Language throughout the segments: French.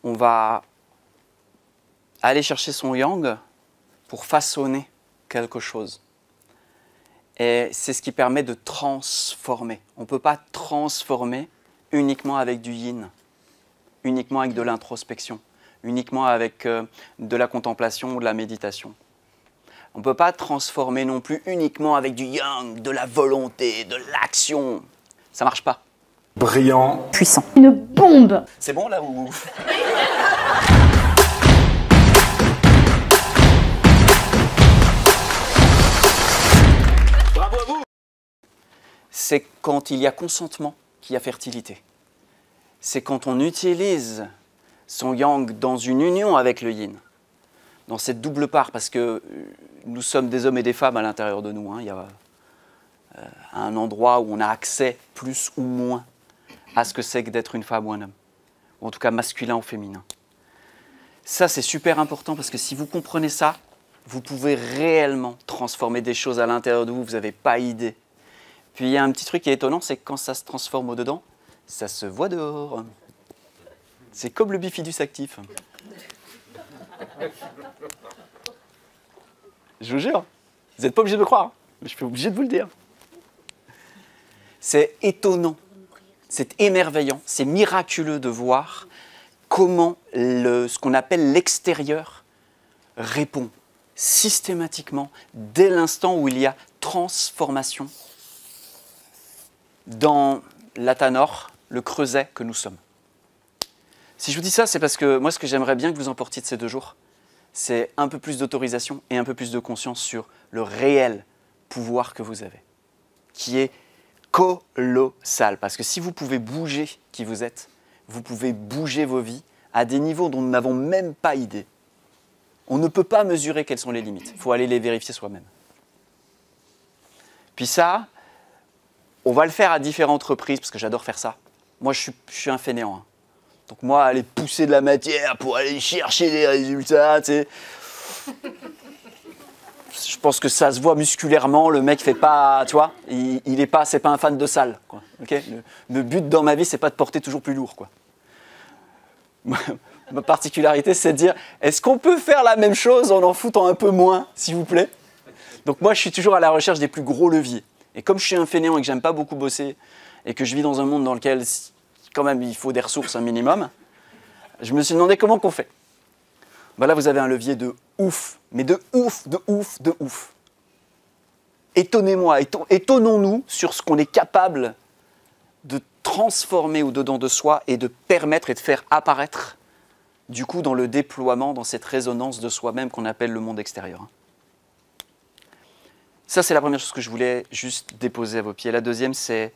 on va aller chercher son yang pour façonner quelque chose. Et c'est ce qui permet de transformer. On ne peut pas transformer uniquement avec du yin, uniquement avec de l'introspection, uniquement avec de la contemplation ou de la méditation. On ne peut pas transformer non plus uniquement avec du yang, de la volonté, de l'action. Ça ne marche pas. Brillant. Puissant. Une bombe. C'est bon là ou... Bravo à vous. C'est quand il y a consentement qu'il y a fertilité. C'est quand on utilise son yang dans une union avec le yin, dans cette double part, parce que nous sommes des hommes et des femmes à l'intérieur de nous. Hein. Il y a un endroit où on a accès plus ou moins à ce que c'est que d'être une femme ou un homme, ou en tout cas masculin ou féminin. Ça, c'est super important parce que si vous comprenez ça, vous pouvez réellement transformer des choses à l'intérieur de vous, vous n'avez pas idée. Puis il y a un petit truc qui est étonnant, c'est que quand ça se transforme au-dedans, ça se voit dehors. C'est comme le bifidus actif. Je vous jure, vous n'êtes pas obligé de me croire, mais je suis obligé de vous le dire. C'est étonnant, c'est émerveillant, c'est miraculeux de voir comment ce qu'on appelle l'extérieur répond systématiquement dès l'instant où il y a transformation dans l'Athanor, le creuset que nous sommes. Si je vous dis ça, c'est parce que moi, ce que j'aimerais bien que vous emportiez de ces 2 jours, c'est un peu plus d'autorisation et un peu plus de conscience sur le réel pouvoir que vous avez, qui est colossal. Parce que si vous pouvez bouger qui vous êtes, vous pouvez bouger vos vies à des niveaux dont nous n'avons même pas idée. On ne peut pas mesurer quelles sont les limites. Il faut aller les vérifier soi-même. Puis ça, on va le faire à différentes reprises, parce que j'adore faire ça. Moi, je suis un fainéant. Hein. Donc moi, aller pousser de la matière pour aller chercher des résultats, tu sais. Je pense que ça se voit musculairement, le mec fait pas, tu vois, il est pas, c'est pas un fan de salle, quoi. Okay, le but dans ma vie, c'est pas de porter toujours plus lourd, quoi. Ma particularité, c'est de dire, est-ce qu'on peut faire la même chose en foutant un peu moins, s'il vous plaît? Donc moi, je suis toujours à la recherche des plus gros leviers. Et comme je suis un fainéant et que j'aime pas beaucoup bosser, et que je vis dans un monde dans lequel, quand même, il faut des ressources un minimum, je me suis demandé comment qu'on fait. Ben là, vous avez un levier de ouf, mais de ouf, de ouf, de ouf. Étonnez-moi, étonnons-nous sur ce qu'on est capable de transformer au-dedans de soi et de permettre et de faire apparaître, du coup, dans le déploiement, dans cette résonance de soi-même qu'on appelle le monde extérieur. Ça, c'est la première chose que je voulais juste déposer à vos pieds. La deuxième, c'est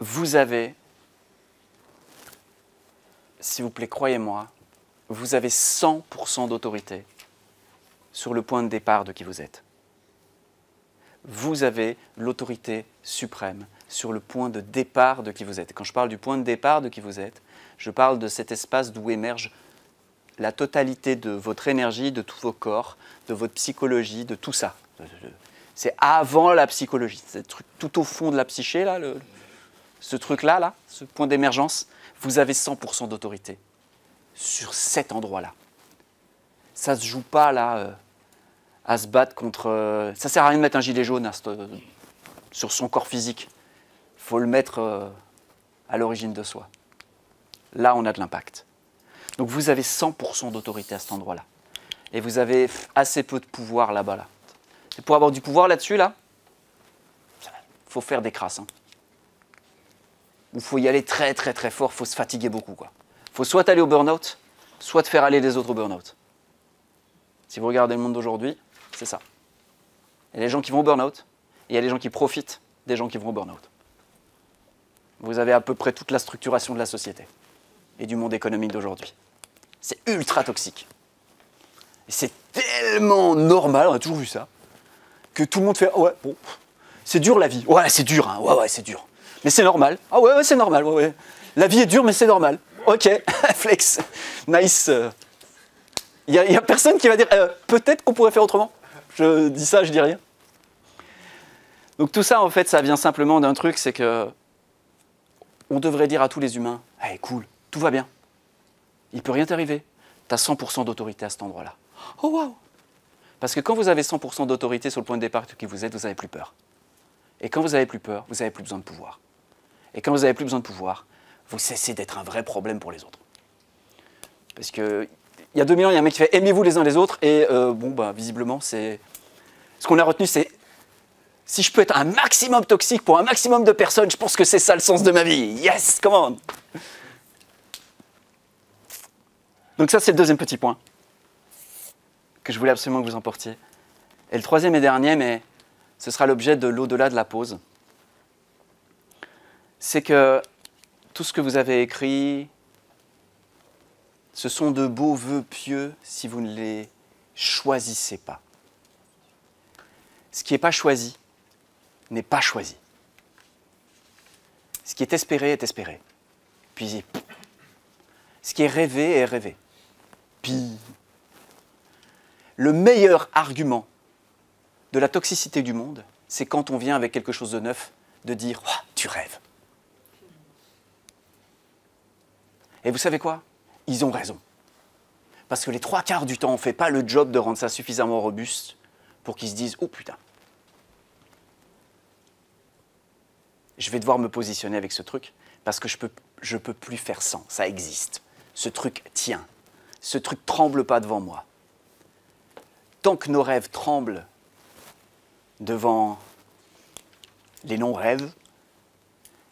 vous avez, s'il vous plaît, croyez-moi, vous avez 100% d'autorité sur le point de départ de qui vous êtes. Vous avez l'autorité suprême sur le point de départ de qui vous êtes. Et quand je parle du point de départ de qui vous êtes, je parle de cet espace d'où émerge la totalité de votre énergie, de tous vos corps, de votre psychologie, de tout ça. C'est avant la psychologie. C'est tout au fond de la psyché, là, ce truc-là, ce point d'émergence, vous avez 100% d'autorité sur cet endroit-là. Ça ne se joue pas, là, à se battre contre... ça ne sert à rien de mettre un gilet jaune sur son corps physique. Il faut le mettre à l'origine de soi. Là, on a de l'impact. Donc, vous avez 100% d'autorité à cet endroit-là. Et vous avez assez peu de pouvoir là-bas. Là. Et pour avoir du pouvoir là-dessus, là, il faut faire des crasses. Hein. Il faut y aller très, très, très fort. Il faut se fatiguer beaucoup. Il faut soit aller au burn-out, soit te faire aller les autres au burn-out. Si vous regardez le monde d'aujourd'hui, c'est ça. Il y a les gens qui vont au burn-out, et il y a les gens qui profitent des gens qui vont au burn-out. Vous avez à peu près toute la structuration de la société et du monde économique d'aujourd'hui. C'est ultra toxique. Et c'est tellement normal, on a toujours vu ça, que tout le monde fait « ouais, bon, c'est dur la vie. Ouais, c'est dur, hein. Ouais, c'est dur. Mais c'est normal. Ah ouais, c'est normal. Ouais. La vie est dure, mais c'est normal. Ok, flex, nice. Il n'y a personne qui va dire peut-être qu'on pourrait faire autrement. Je dis ça, je dis rien. Donc tout ça, en fait, ça vient simplement d'un truc, c'est que on devrait dire à tous les humains, « Hey, cool, tout va bien. Il ne peut rien t'arriver. Tu as 100% d'autorité à cet endroit-là. » Oh, waouh! Parce que quand vous avez 100% d'autorité sur le point de départ qui vous êtes, vous n'avez plus peur. Et quand vous n'avez plus peur, vous n'avez plus besoin de pouvoir. Et quand vous n'avez plus besoin de pouvoir, vous cessez d'être un vrai problème pour les autres. Parce qu'il y a 2000 ans, il y a un mec qui fait « Aimez-vous les uns les autres » et visiblement, c'est... Ce qu'on a retenu, c'est « Si je peux être un maximum toxique pour un maximum de personnes, je pense que c'est ça le sens de ma vie. Yes, come on !» Donc ça, c'est le deuxième petit point que je voulais absolument que vous emportiez. Et le troisième et dernier, mais ce sera l'objet de l'au-delà de la pause, c'est que tout ce que vous avez écrit, ce sont de beaux vœux pieux si vous ne les choisissez pas. Ce qui n'est pas choisi n'est pas choisi. Ce qui est espéré est espéré. Puis, ce qui est rêvé est rêvé. Puis, le meilleur argument de la toxicité du monde, c'est quand on vient avec quelque chose de neuf, de dire oh, « tu rêves ». Et vous savez quoi? Ils ont raison. Parce que les 3/4 du temps, on ne fait pas le job de rendre ça suffisamment robuste pour qu'ils se disent « oh putain, je vais devoir me positionner avec ce truc parce que je peux plus faire sans, ça existe. Ce truc tient, ce truc tremble pas devant moi. » Tant que nos rêves tremblent devant les non-rêves,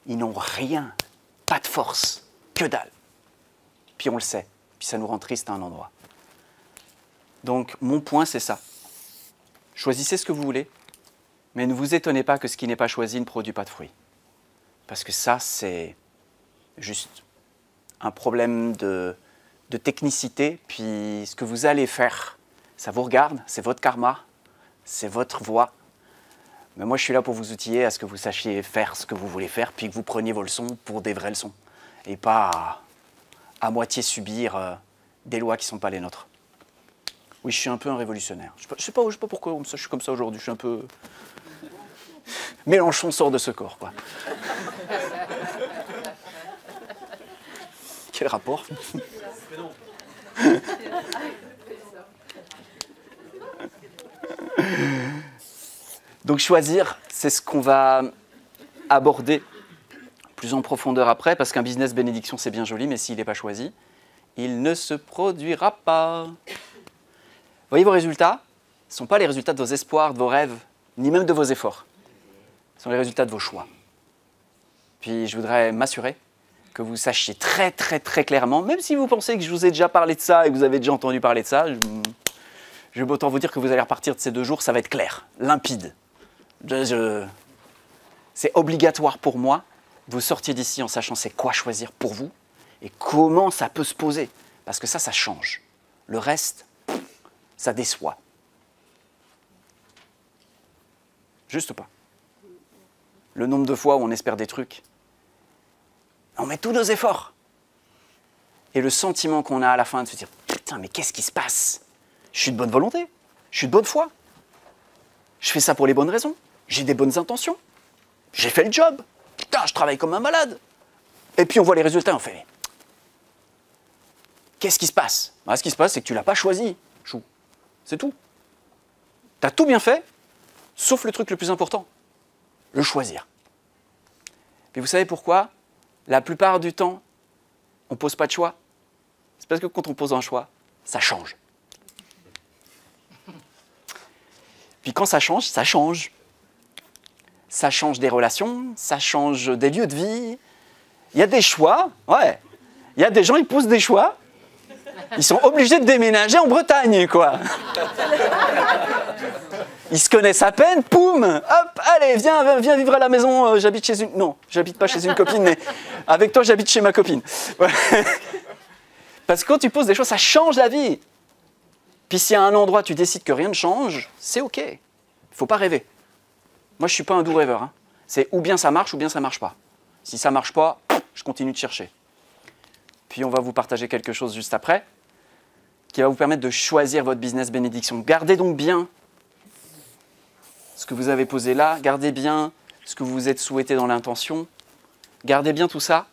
ils n'ont rien, pas de force, que dalle. Puis on le sait, puis ça nous rend triste à un endroit. Donc mon point, c'est ça. Choisissez ce que vous voulez, mais ne vous étonnez pas que ce qui n'est pas choisi ne produit pas de fruits. Parce que ça, c'est juste un problème de technicité, puis ce que vous allez faire, ça vous regarde, c'est votre karma, c'est votre voie. Mais moi, je suis là pour vous outiller à ce que vous sachiez faire ce que vous voulez faire, puis que vous preniez vos leçons pour des vraies leçons, et pas à moitié subir des lois qui ne sont pas les nôtres. Oui, je suis un peu un révolutionnaire. Je ne sais pas pourquoi je suis comme ça aujourd'hui, je suis un peu... Mélenchon sort de ce corps, quoi. Quel rapport? Donc choisir, c'est ce qu'on va aborder plus en profondeur après, parce qu'un business bénédiction, c'est bien joli, mais s'il n'est pas choisi, il ne se produira pas. Vous voyez vos résultats? Ce ne sont pas les résultats de vos espoirs, de vos rêves, ni même de vos efforts. Ce sont les résultats de vos choix. Puis je voudrais m'assurer que vous sachiez très très très clairement, même si vous pensez que je vous ai déjà parlé de ça et que vous avez déjà entendu parler de ça, je vais autant vous dire que vous allez repartir de ces 2 jours, ça va être clair, limpide. C'est obligatoire pour moi, vous sortiez d'ici en sachant c'est quoi choisir pour vous et comment ça peut se poser. Parce que ça change. Le reste, ça déçoit. Juste pas. Le nombre de fois où on espère des trucs, on met tous nos efforts. Et le sentiment qu'on a à la fin de se dire « Putain, mais qu'est-ce qui se passe? Je suis de bonne volonté, je suis de bonne foi. Je fais ça pour les bonnes raisons. J'ai des bonnes intentions. J'ai fait le job. Putain, je travaille comme un malade. » Et puis on voit les résultats, on fait « Qu'est-ce qui se passe ?» Ce qui se passe, c'est que tu ne l'as pas choisi, chou. C'est tout. Tu as tout bien fait, sauf le truc le plus important, le choisir. Et vous savez pourquoi? La plupart du temps, on ne pose pas de choix. C'est parce que quand on pose un choix, ça change. Puis quand ça change, ça change. Ça change des relations, ça change des lieux de vie. Il y a des choix, ouais. Il y a des gens, ils posent des choix. Ils sont obligés de déménager en Bretagne, quoi. Ils se connaissent à peine, poum, hop, allez, viens vivre à la maison, j'habite chez une... Non, j'habite pas chez une copine, mais avec toi, j'habite chez ma copine. Ouais. Parce que quand tu poses des choses, ça change la vie. Puis si à un endroit, tu décides que rien ne change, c'est OK. Il ne faut pas rêver. Moi, je ne suis pas un doux rêveur. Hein. C'est ou bien ça marche, ou bien ça ne marche pas. Si ça ne marche pas, je continue de chercher. Puis on va vous partager quelque chose juste après, qui va vous permettre de choisir votre business bénédiction. Gardez donc bien ce que vous avez posé là, gardez bien ce que vous vous êtes souhaité dans l'intention, gardez bien tout ça,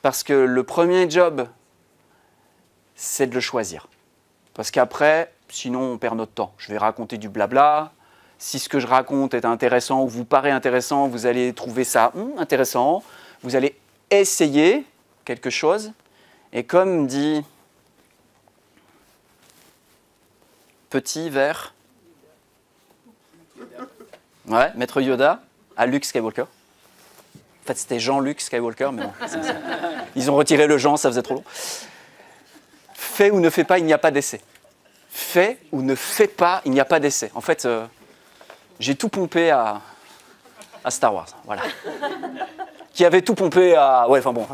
parce que le premier job, c'est de le choisir. Parce qu'après, sinon on perd notre temps. Je vais raconter du blabla. Si ce que je raconte est intéressant ou vous paraît intéressant, vous allez trouver ça intéressant. Vous allez essayer quelque chose. Et comme dit petit vers, ouais, Maître Yoda à Luke Skywalker. En fait, c'était Jean-Luc Skywalker, mais bon. Ils ont retiré le Jean, ça faisait trop long. Fais ou ne fais pas, il n'y a pas d'essai. Fais ou ne fais pas, il n'y a pas d'essai. En fait, j'ai tout pompé à Star Wars, voilà. Qui avait tout pompé à... Ouais, enfin bon,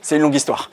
c'est une longue histoire.